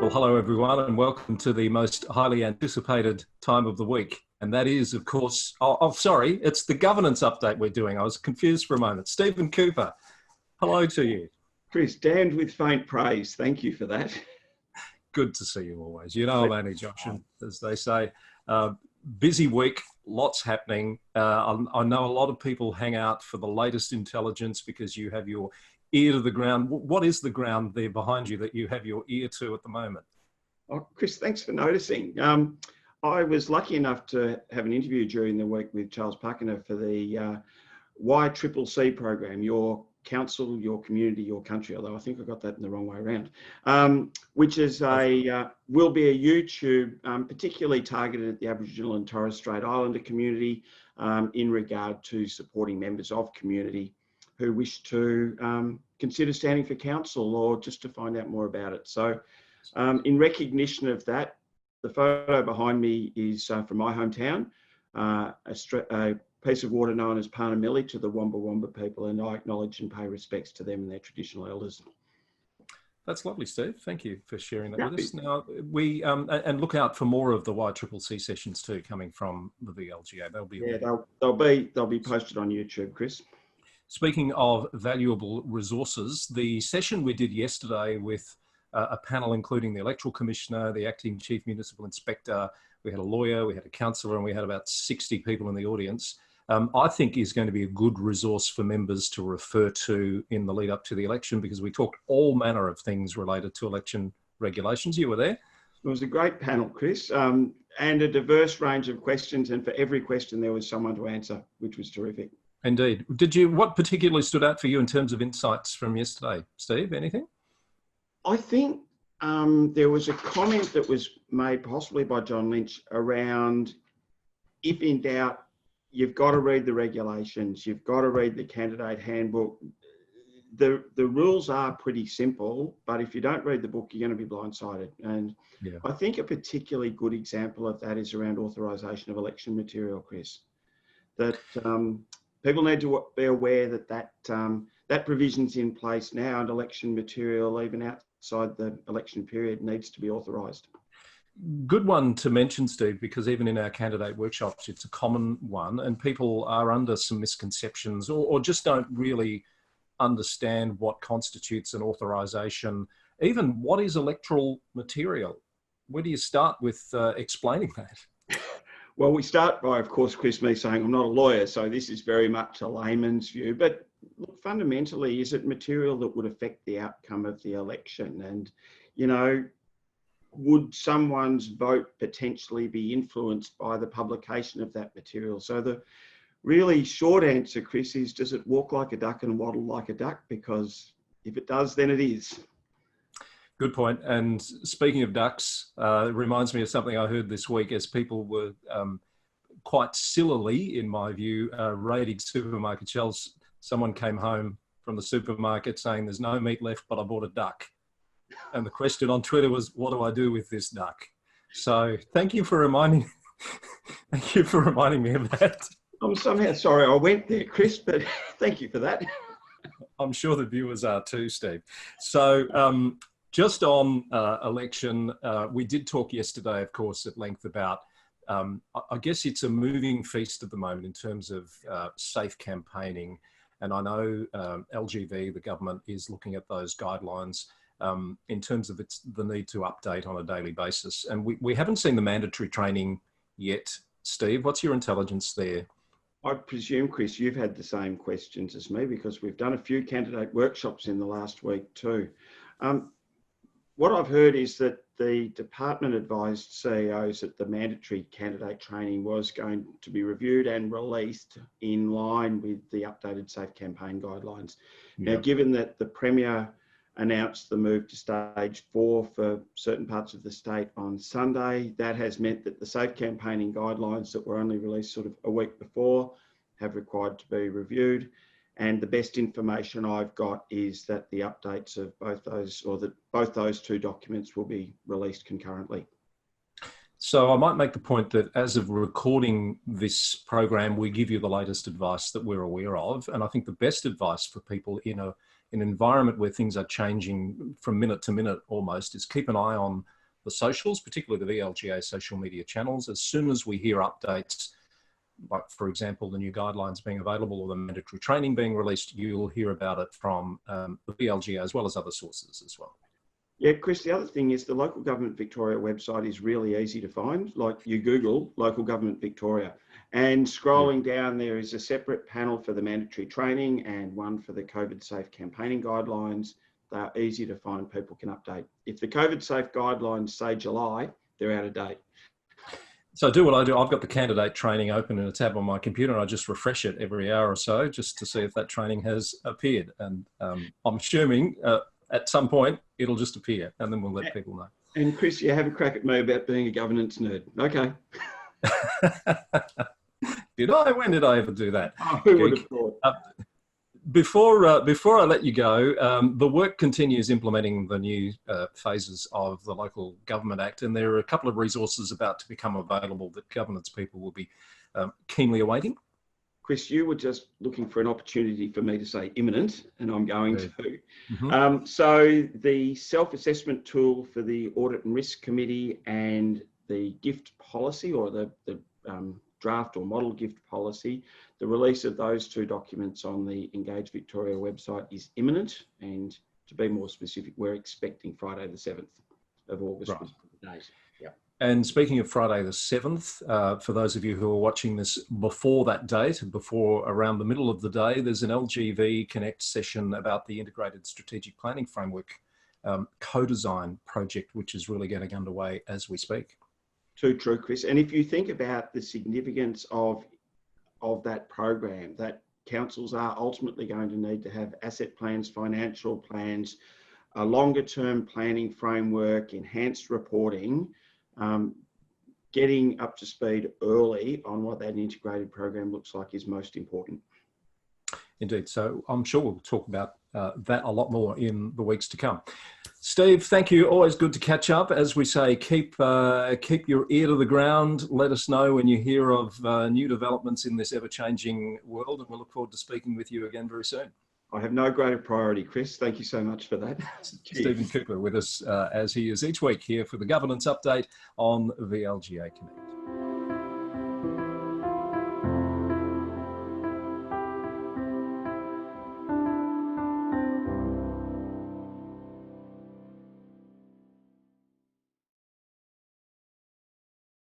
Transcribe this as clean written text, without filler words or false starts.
Well, hello everyone, and welcome to the most highly anticipated time of the week. And that is, of course, sorry, it's the governance update we're doing. I was confused for a moment. Stephen Cooper, hello to you. Chris, damned with faint praise. Thank you for that. Good to see you always. You know I'm only Joshing, as they say. Busy week, lots happening. I know a lot of people hang out for the latest intelligence because you have your ear to the ground. What is the ground there behind you that you have your ear to at the moment? Oh, Chris, thanks for noticing. I was lucky enough to have an interview during the week with Charles Parkiner for the YCCC program, Your Council, Your Community, Your Country, although I think I got that in the wrong way around, which is will be a YouTube particularly targeted at the Aboriginal and Torres Strait Islander community in regard to supporting members of community who wish to consider standing for council or just to find out more about it. So in recognition of that, the photo behind me is from my hometown, a piece of water known as Parnamilli to the Wamba Wamba people, and I acknowledge and pay respects to them and their traditional elders. That's lovely, Steve. Thank you for sharing that with us. Now, we and look out for more of the YCCC sessions too, coming from the VLGA. They'll be posted on YouTube, Chris. Speaking of valuable resources, the session we did yesterday with a panel including the Electoral Commissioner, the Acting Chief Municipal Inspector, we had a lawyer, we had a councillor, and we had about 60 people in the audience, I think is going to be a good resource for members to refer to in the lead up to the election, because we talked all manner of things related to election regulations. You were there. It was a great panel, Chris, and a diverse range of questions, and for every question there was someone to answer, which was terrific. Indeed. What particularly stood out for you in terms of insights from yesterday? Steve, anything? I think there was a comment that was made possibly by John Lynch around, if in doubt, you've got to read the regulations, you've got to read the candidate handbook. The rules are pretty simple, but if you don't read the book, you're going to be blindsided. And yeah. I think a particularly good example of that is around authorisation of election material, Chris. That people need to be aware that provision's in place now, and election material, even outside the election period, needs to be authorised. Good one to mention, Steve, because even in our candidate workshops, it's a common one, and people are under some misconceptions or just don't really understand what constitutes an authorisation. Even what is electoral material? Where do you start with explaining that? Well, we start by, of course, Chris, me saying I'm not a lawyer, so this is very much a layman's view. But look, fundamentally, is it material that would affect the outcome of the election? And, you know, would someone's vote potentially be influenced by the publication of that material? So the really short answer, Chris, is does it walk like a duck and waddle like a duck? Because if it does, then it is. Good point. And speaking of ducks, it reminds me of something I heard this week as people were quite sillily, in my view, raiding supermarket shelves. Someone came home from the supermarket saying there's no meat left, but I bought a duck. And the question on Twitter was, what do I do with this duck? So thank you for reminding me of that. I'm somehow sorry I went there, Chris, but thank you for that. I'm sure the viewers are too, Steve. So just on election, we did talk yesterday, of course, at length about, I guess it's a moving feast at the moment in terms of safe campaigning. And I know LGV, the government, is looking at those guidelines in terms of the need to update on a daily basis. And we haven't seen the mandatory training yet. Steve, what's your intelligence there? I presume, Chris, you've had the same questions as me, because we've done a few candidate workshops in the last week too. What I've heard is that the department advised CEOs that the mandatory candidate training was going to be reviewed and released in line with the updated Safe Campaign guidelines. Yep. Now, given that the Premier announced the move to stage 4 for certain parts of the state on Sunday, that has meant that the Safe Campaigning guidelines that were only released sort of a week before have required to be reviewed. And the best information I've got is that the updates of both those, or that both those two documents will be released concurrently. So I might make the point that as of recording this program, we give you the latest advice that we're aware of. And I think the best advice for people in an environment where things are changing from minute to minute almost is keep an eye on the socials, particularly the VLGA social media channels. As soon as we hear updates, like for example, the new guidelines being available or the mandatory training being released, you'll hear about it from the VLGA as well as other sources as well. Yeah, Chris, the other thing is the Local Government Victoria website is really easy to find. Like you Google Local Government Victoria and scrolling down there is a separate panel for the mandatory training and one for the COVID safe campaigning guidelines. They're easy to find, people can update. If the COVID safe guidelines say July, they're out of date. So I do what I do. I've got the candidate training open in a tab on my computer and I just refresh it every hour or so just to see if that training has appeared. And I'm assuming at some point it'll just appear and then we'll let people know. And Chris, you have a crack at me about being a governance nerd. Okay. Did I? When did I ever do that? Oh, who would have thought? Before I let you go, the work continues implementing the new phases of the Local Government Act, and there are a couple of resources about to become available that governance people will be keenly awaiting. Chris, you were just looking for an opportunity for me to say imminent, and I'm going to. Mm-hmm. So the self-assessment tool for the Audit and Risk Committee and the gift policy, or the draft or model gift policy, the release of those two documents on the Engage Victoria website is imminent. And to be more specific, we're expecting Friday the 7th of August. Right. Was the date. Yeah. And speaking of Friday the 7th, for those of you who are watching this before that date, before around the middle of the day, there's an LGV Connect session about the Integrated Strategic Planning Framework co-design project, which is really getting underway as we speak. Too true, Chris. And if you think about the significance of that program, that councils are ultimately going to need to have asset plans, financial plans, a longer term planning framework, enhanced reporting, getting up to speed early on what that integrated program looks like is most important. Indeed. So I'm sure we'll talk about that a lot more in the weeks to come. Steve, thank you. Always good to catch up. As we say, keep your ear to the ground. Let us know when you hear of new developments in this ever-changing world, and we'll look forward to speaking with you again very soon. I have no greater priority, Chris. Thank you so much for that. Stephen Kukler with us as he is each week here for the Governance Update on VLGA Connect.